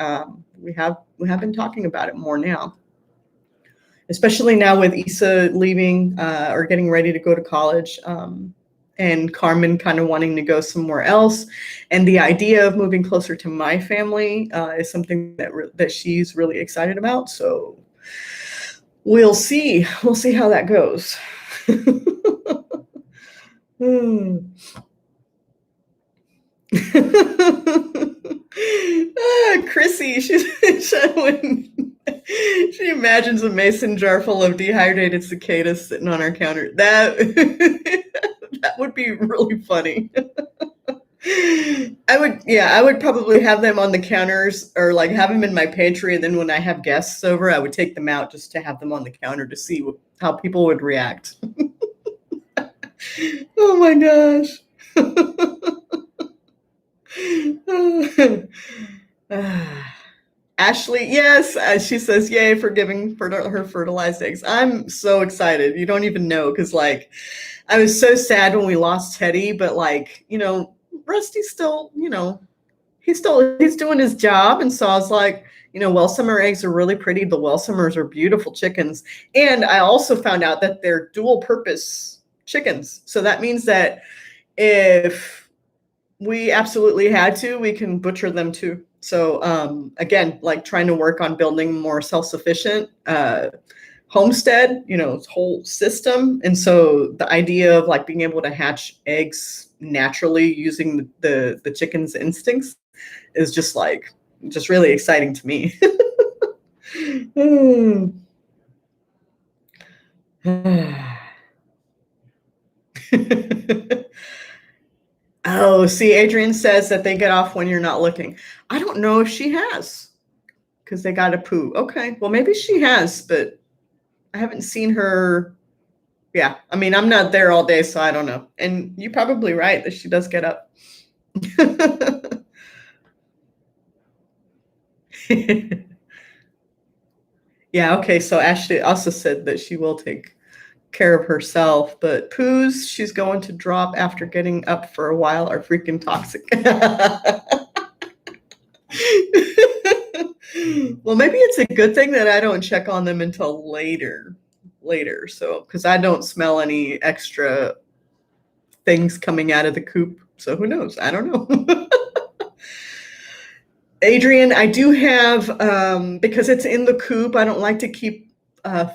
we have been talking about it more now. Especially now with Issa leaving or getting ready to go to college, and Carmen kind of wanting to go somewhere else. And the idea of moving closer to my family is something that she's really excited about. So we'll see. We'll see how that goes. Chrissy, she imagines a mason jar full of dehydrated cicadas sitting on our counter. That would be really funny. I would probably have them on the counters, or like have them in my pantry, and then when I have guests over, I would take them out just to have them on the counter to see how people would react. Oh my gosh. Ashley, yes, she says, yay for giving her fertilized eggs. I'm so excited. You don't even know, because like I was so sad when we lost Teddy, but like, Rusty's still, he's doing his job. And so I was like, Welsummer eggs are really pretty. The Welsummers are beautiful chickens. And I also found out that they're dual purpose chickens. So that means that if we absolutely had to, we can butcher them too. So again, like trying to work on building more self-sufficient homestead, whole system. And so the idea of like being able to hatch eggs naturally using the chicken's instincts is just really exciting to me. Oh, see, Adrienne says that they get off when you're not looking. I don't know if she has, because they got to poo. Okay, well, maybe she has, but I haven't seen her. Yeah, I mean, I'm not there all day, so I don't know. And you're probably right that she does get up. Yeah, okay, so Ashley also said that she will take care of herself, but poos she's going to drop after getting up for a while are freaking toxic. Well, maybe it's a good thing that I don't check on them until later. So, because I don't smell any extra things coming out of the coop. So who knows? I don't know. Adrian, I do have, because it's in the coop, I don't like to keep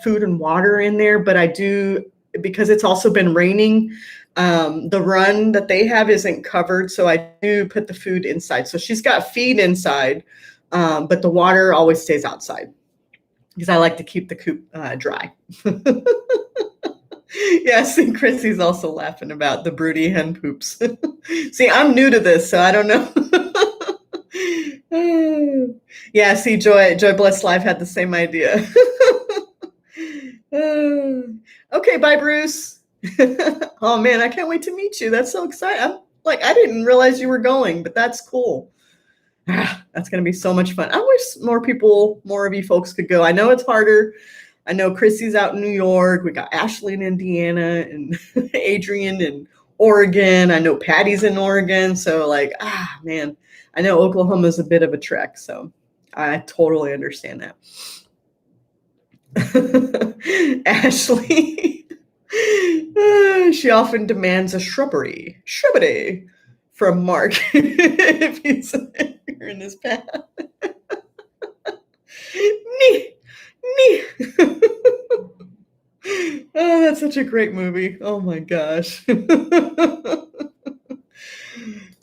food and water in there, but I do, because it's also been raining, the run that they have isn't covered, so I do put the food inside. So she's got feed inside, but the water always stays outside because I like to keep the coop dry. Yes, and Chrissy's also laughing about the broody hen poops. See, I'm new to this, so I don't know. Yeah, see, Joy Bless Live had the same idea. Okay, bye, Bruce. Oh man, I can't wait to meet you. That's so exciting. I didn't realize you were going, but that's cool. That's going to be so much fun. I wish more of you folks could go. I know it's harder. I know Chrissy's out in New York. We got Ashley in Indiana and Adrian in Oregon. I know Patty's in Oregon. So man, I know Oklahoma's a bit of a trek. So I totally understand that. Ashley, she often demands a shrubbery from Mark if he's in his path. Oh, that's such a great movie. Oh my gosh.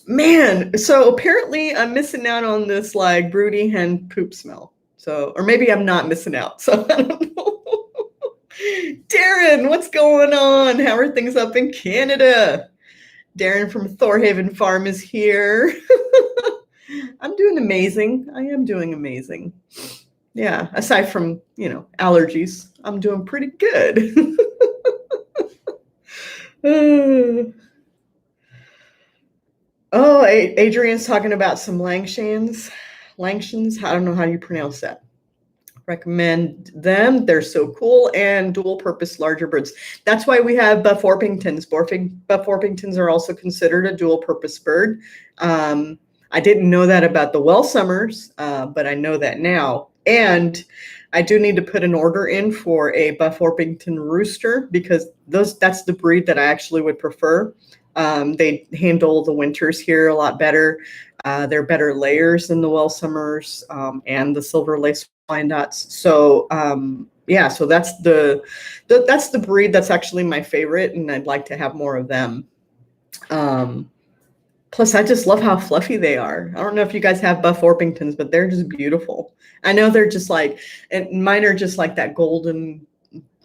Man, so apparently I'm missing out on this broody hen poop smell. So, or maybe I'm not missing out. So I don't know. Darren, what's going on? How are things up in Canada? Darren from Thorhaven Farm is here. I'm doing amazing. I am doing amazing. Yeah, aside from, allergies, I'm doing pretty good. Oh, Adrian's talking about some Langshans. I don't know how you pronounce that. Recommend them. They're so cool and dual purpose larger birds. That's why we have Buff Orpingtons. Buff Orpingtons are also considered a dual purpose bird. I didn't know that about the Welsumers, but I know that now. And I do need to put an order in for a Buff Orpington rooster because that's the breed that I actually would prefer. They handle the winters here a lot better. They're better layers than the Welsumers and the silver lace Wyandottes. So so that's the breed that's actually my favorite, and I'd like to have more of them. Plus, I just love how fluffy they are. I don't know if you guys have Buff Orpingtons, but they're just beautiful. I know they're just and mine are just like that golden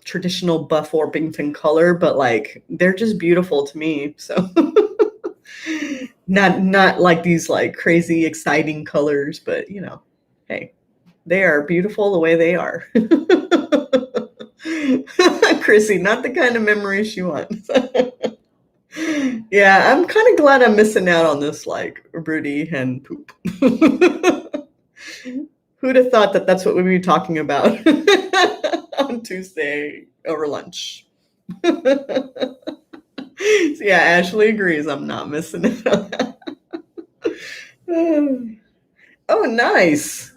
traditional Buff Orpington color, but they're just beautiful to me. So not like these crazy exciting colors, but hey, they are beautiful the way they are. Chrissy, not the kind of memories you want. Yeah, I'm kind of glad I'm missing out on this broody hen poop. Who'd have thought that that's what we'd be talking about on Tuesday over lunch? So yeah, Ashley agrees. I'm not missing it. Oh, nice.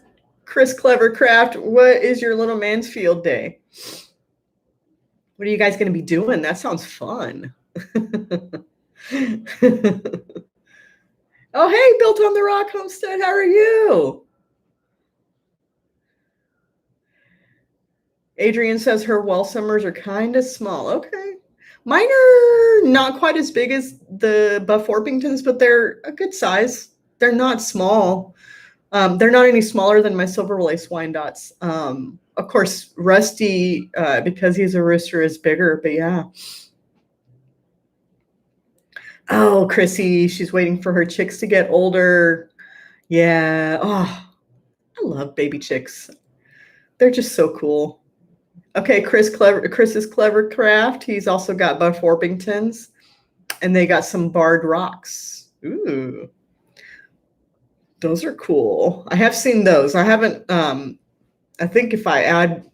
Chris Clevercraft, what is your little Mansfield day? What are you guys going to be doing? That sounds fun. Oh, hey, Built on the Rock Homestead. How are you? Adrian says her Welsumers are kind of small. Okay. Mine are not quite as big as the Buff Orpingtons, but they're a good size. They're not small. They're not any smaller than my silver lace Wyandottes. Of course, Rusty, because he's a rooster, is bigger, but yeah. Oh, Chrissy, she's waiting for her chicks to get older. Yeah. Oh, I love baby chicks. They're just so cool. Okay, Chris is Clevercraft. He's also got Buff Orpingtons, and they got some barred rocks. Ooh, those are cool. I have seen those. I haven't. I think if I add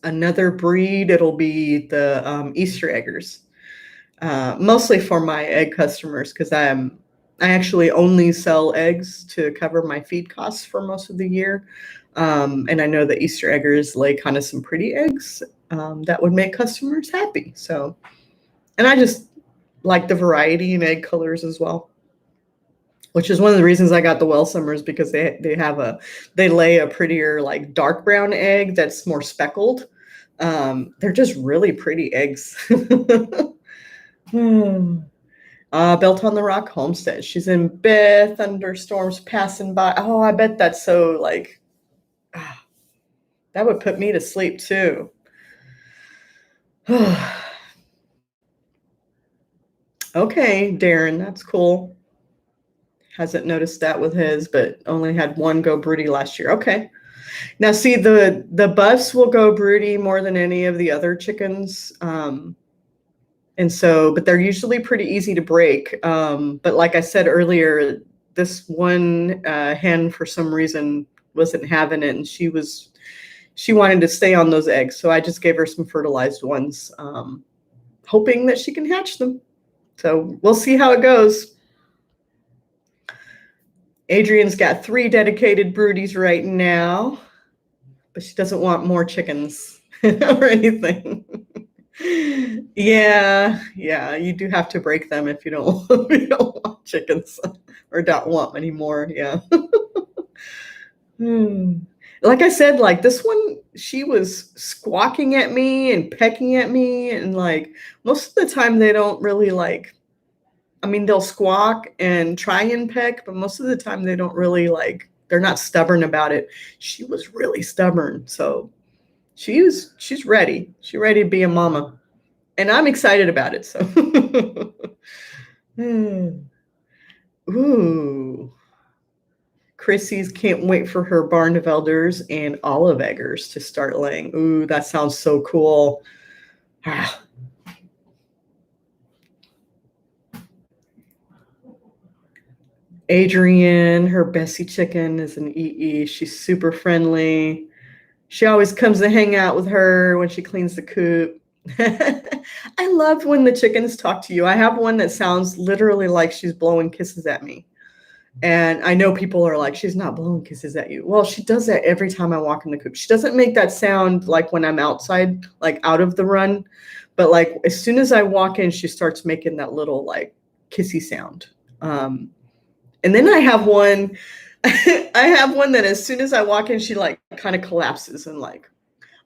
another breed, it'll be the Easter eggers, mostly for my egg customers because I actually only sell eggs to cover my feed costs for most of the year. And I know that Easter eggers lay kind of some pretty eggs that would make customers happy. So, and I just like the variety in egg colors as well, which is one of the reasons I got the well summers, because they lay a prettier like dark brown egg that's more speckled. They're just really pretty eggs. Built on the Rock Homestead. She's in bed, thunderstorms passing by. Oh, I bet that's so like, that would put me to sleep too. Okay, Darren, that's cool. Hasn't noticed that with his, but only had one go broody last year. Okay. Now, see, the buffs will go broody more than any of the other chickens. And so, but they're usually pretty easy to break. But like I said earlier, this one hen, for some reason, wasn't having it, and she wanted to stay on those eggs. So I just gave her some fertilized ones, hoping that she can hatch them. So we'll see how it goes. Adrian's got 3 dedicated broodies right now, but she doesn't want more chickens or anything. Yeah, you do have to break them if you don't, if you don't want chickens or don't want any more. Yeah. Like I said, like this one, she was squawking at me and pecking at me, and like most of the time they don't really like, I mean, they'll squawk and try and peck, but most of the time they don't really like, they're not stubborn about it. She was really stubborn. So she's ready. She's ready to be a mama. And I'm excited about it. So ooh. Chrissy's can't wait for her Barnevelders and olive eggers to start laying. Ooh, that sounds so cool. Adrian, her Bessie chicken, is an EE. She's super friendly. She always comes to hang out with her when she cleans the coop. I love when the chickens talk to you. I have one that sounds literally like she's blowing kisses at me. And I know people are like, she's not blowing kisses at you. Well, she does that every time I walk in the coop. She doesn't make that sound like when I'm outside, like out of the run. But like as soon as I walk in, she starts making that little like kissy sound. And then I have one, I have one that as soon as I walk in, she like kind of collapses and like,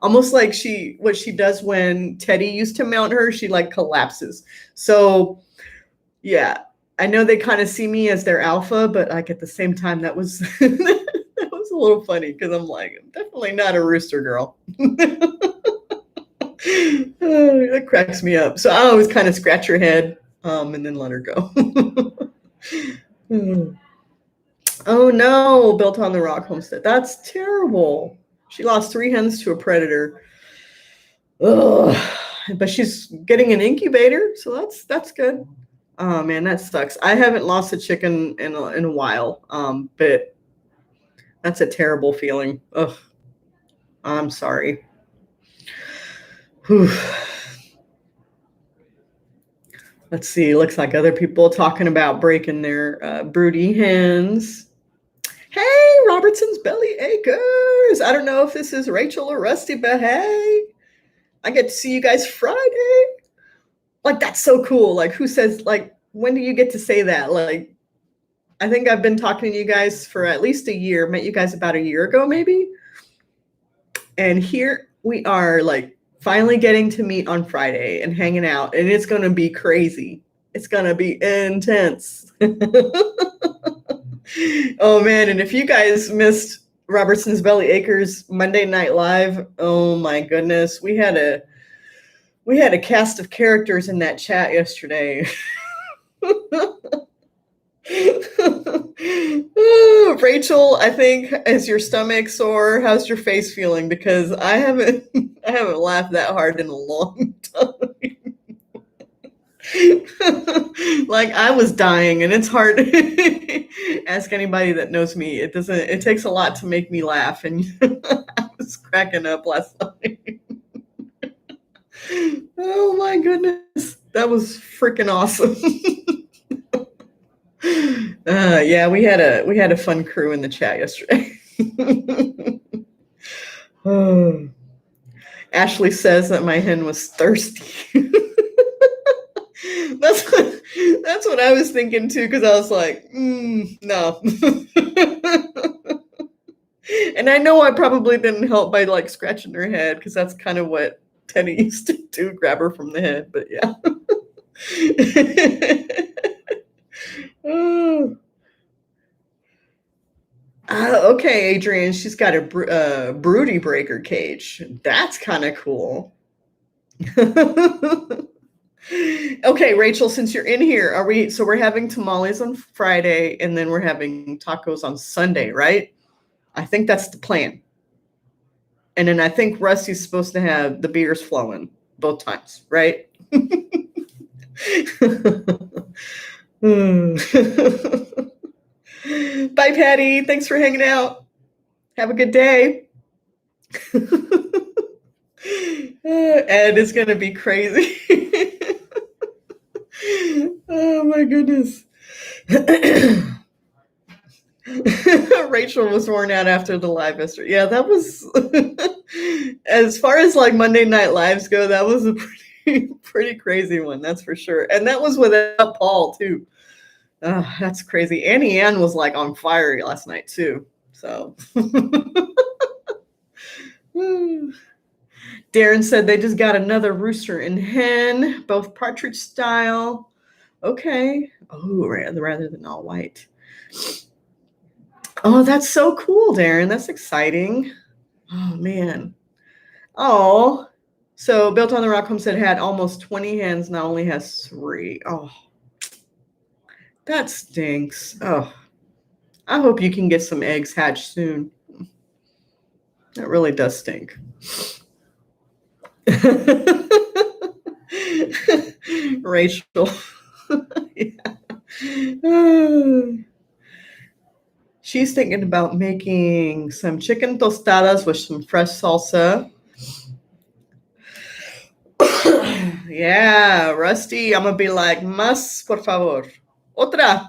almost like what she does when Teddy used to mount her, she like collapses. So yeah, I know they kind of see me as their alpha, but like at the same time, that was that was a little funny because I'm like, I'm definitely not a rooster girl. That cracks me up. So I always kind of scratch her head and then let her go. Oh no, Built on the Rock Homestead. That's terrible. She lost 3 hens to a predator. Ugh. But she's getting an incubator, so that's good. Oh man, that sucks. I haven't lost a chicken in a while, but that's a terrible feeling. Ugh, I'm sorry. Whew. Let's see. Looks like other people talking about breaking their broody hens. Hey, Robertson's Belly Acres. I don't know if this is Rachel or Rusty, but hey, I get to see you guys Friday. Like, that's so cool. Like, who says, like, when do you get to say that? Like, I think I've been talking to you guys for at least a year. Met you guys about a year ago, maybe. And here we are, like, finally getting to meet on Friday and hanging out. And it's going to be crazy. It's going to be intense. Oh, man. And if you guys missed Robertson's Belly Acres Monday Night Live, oh, my goodness. We had a cast of characters in that chat yesterday. Rachel, I think, is your stomach sore? How's your face feeling? Because I haven't laughed that hard in a long time. Like, I was dying, and it's hard. Ask anybody that knows me. It takes a lot to make me laugh, and I was cracking up last night. Oh my goodness, that was freaking awesome. Yeah, we had a fun crew in the chat yesterday. Oh. Ashley says that my hen was thirsty. That's what That's what I was thinking too, because I was like, no. And I know I probably didn't help by like scratching her head, because that's kind of what Teddy used to do, grab her from the head. But yeah. Oh. Okay, Adrian, she's got a broody breaker cage. That's kind of cool. Okay, Rachel, since you're in here, we're having tamales on Friday, and then we're having tacos on Sunday, right? I think that's the plan. And then I think Rusty's supposed to have the beers flowing both times, right? Bye, Patty. Thanks for hanging out. Have a good day. Ed is going to be crazy. Oh, my goodness. Rachel was worn out after the live yesterday. Yeah, that was, as far as like Monday Night Lives go, that was a pretty crazy one, that's for sure. And that was without Paul, too. That's crazy. Annie Ann was like on fire last night, too. So. Darren said they just got another rooster and hen, both partridge style. Okay. Oh, rather than all white. Oh, that's so cool, Darren. That's exciting. Oh, man. Oh, so Built on the Rock Homestead had almost 20 hens, now only has 3. Oh, that stinks. Oh, I hope you can get some eggs hatched soon. That really does stink. Rachel. Yeah. She's thinking about making some chicken tostadas with some fresh salsa. Yeah, Rusty, I'm gonna be like, más, por favor. Otra.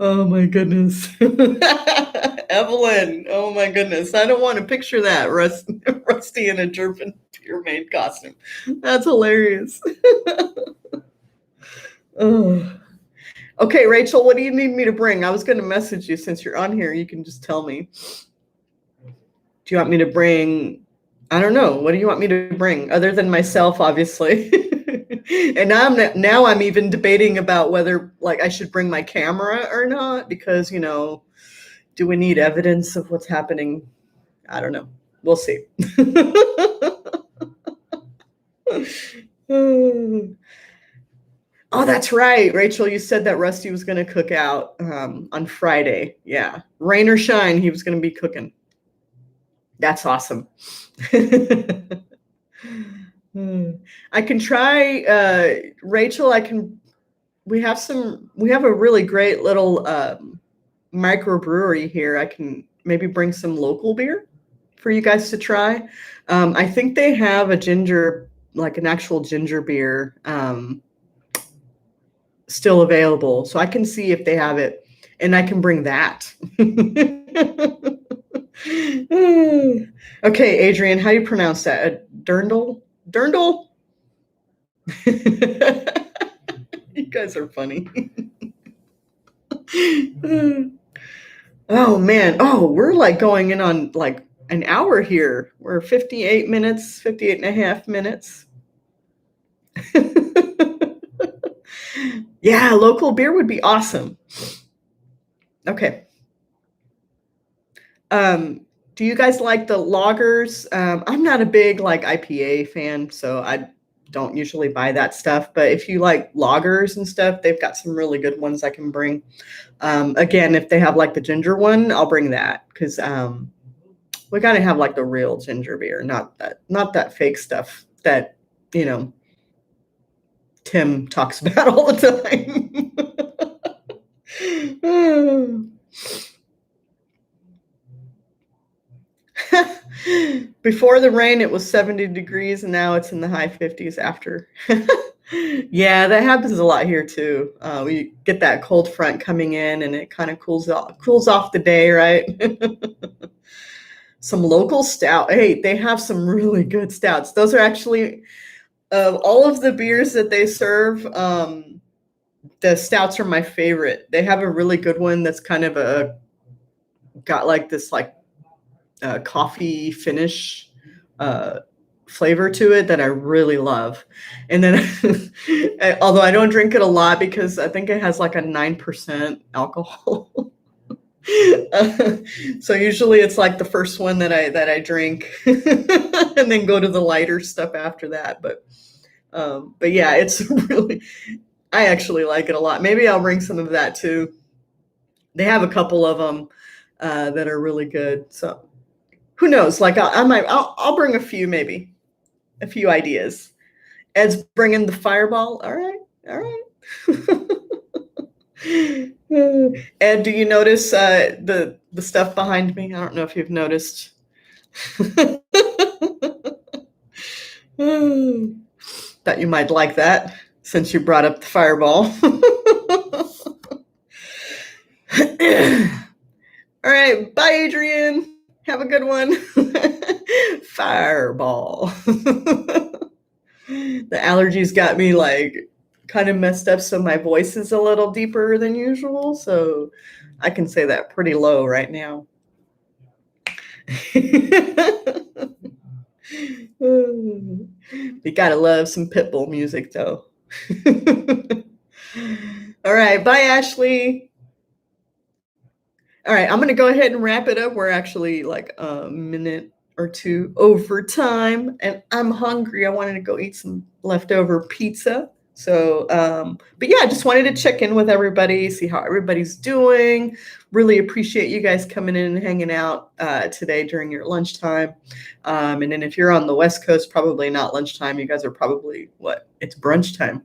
Oh my goodness. Evelyn, oh my goodness. I don't want to picture that, Rusty in a German pyramid costume. That's hilarious. Oh. Okay, Rachel, what do you need me to bring? I was going to message you since you're on here. You can just tell me. Do you want me to bring, I don't know. What do you want me to bring other than myself, obviously? And now I'm even debating about whether like I should bring my camera or not, because, do we need evidence of what's happening? I don't know. We'll see. Oh, that's right. Rachel, you said that Rusty was going to cook out on Friday. Yeah. Rain or shine, he was going to be cooking. That's awesome. I can try, Rachel, we have a really great little microbrewery here. I can maybe bring some local beer for you guys to try. I think they have an actual ginger beer still available. So I can see if they have it, and I can bring that. Okay, Adrian, how do you pronounce that? A dirndl? Dirndl? You guys are funny. Oh, man. Oh, we're like going in on like an hour here. We're 58 and a half minutes. Yeah, local beer would be awesome. Okay. Do you guys like the lagers? I'm not a big like IPA fan, so I don't usually buy that stuff. But if you like lagers and stuff, they've got some really good ones I can bring. Again, if they have like the ginger one, I'll bring that, because we got to have like the real ginger beer, not that fake stuff that, Tim talks about all the time. Before the rain, it was 70 degrees, and now it's in the high 50s after. Yeah, that happens a lot here too. We get that cold front coming in, and it kind of cools off the day, right? some local stout. Hey, they have some really good stouts. Those are actually, of all of the beers that they serve, the stouts are my favorite. They have a really good one that's kind of got like this like coffee finish flavor to it that I really love. And then, although I don't drink it a lot because I think it has like a 9% alcohol. So usually it's like the first one that I drink, and then go to the lighter stuff after that. But yeah, it's really, I actually like it a lot. Maybe I'll bring some of that too. They have a couple of them that are really good. So who knows? Like I'll bring a few, maybe a few ideas. Ed's bringing the fireball. All right, all right. Ed, do you notice the stuff behind me? I don't know if you've noticed. Thought you might like that since you brought up the fireball. All right, bye, Adrian. Have a good one. Fireball. The allergies got me like kind of messed up, so my voice is a little deeper than usual. So I can say that pretty low right now. You gotta love some Pitbull music, though. All right, bye, Ashley. All right, I'm going to go ahead and wrap it up. We're actually like a minute or two over time, and I'm hungry. I wanted to go eat some leftover pizza. So, but yeah, I just wanted to check in with everybody, see how everybody's doing. Really appreciate you guys coming in and hanging out today during your lunchtime. And then if you're on the West Coast, probably not lunchtime. You guys are probably, what? It's brunch time.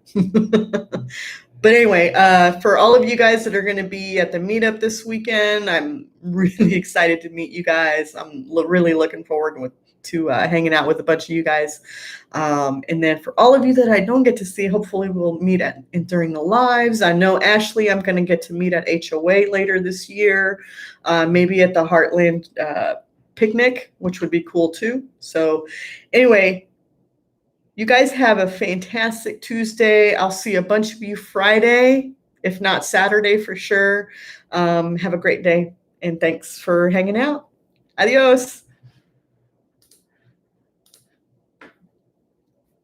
But anyway, for all of you guys that are going to be at the meetup this weekend, I'm really excited to meet you guys. I'm really looking forward to hanging out with a bunch of you guys. And then for all of you that I don't get to see, hopefully we'll meet during the lives. I know Ashley, I'm going to get to meet at HOA later this year, maybe at the Heartland picnic, which would be cool too. So anyway, you guys have a fantastic Tuesday. I'll see a bunch of you Friday, if not Saturday for sure. Have a great day, and thanks for hanging out. Adios.